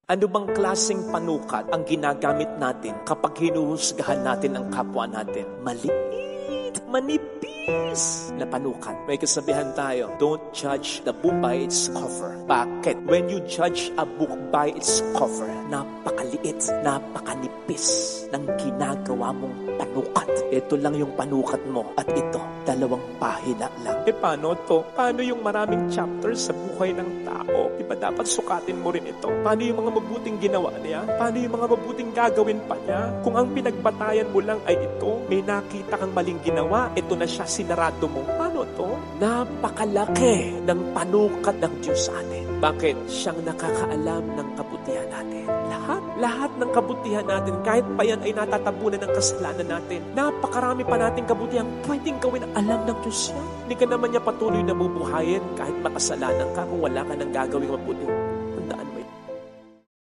Ano bang klaseng panukat ang ginagamit natin kapag hinuhusgahan natin ang kapwa natin? Maliit, manipis na panukat. May kasabihan tayo, don't judge the book by its cover. Bakit? When you judge a book by its cover, napakaliit, napakanipis ng ginagawa mong panukat. Ito lang yung panukat mo at ito, 2 pahina lang. Paano to? Paano yung maraming chapters sa buhay ng tao? Diba dapat sukatin mo rin ito? Paano yung mga mabuting ginawa niya? Paano yung mga mabuting gagawin pa niya? Kung ang pinagbatayan mo lang ay ito, may nakita kang maling ginawa, ito na siya, sinarado mo. Paano to? Napakalaki ng panukat ng Diyos sa atin. Bakit? Siyang nakakaalam ng kabutihan natin. Lahat ng kabutihan natin, kahit pa yan ay natatabunan ng kasalanan natin. Napakarami pa nating kabutihan pwedeng gawin. Alam ng Diyos yan. Hindi ka naman niya patuloy na bubuhayin kahit makasalanan ka kung wala ka nang gagawing mabuti.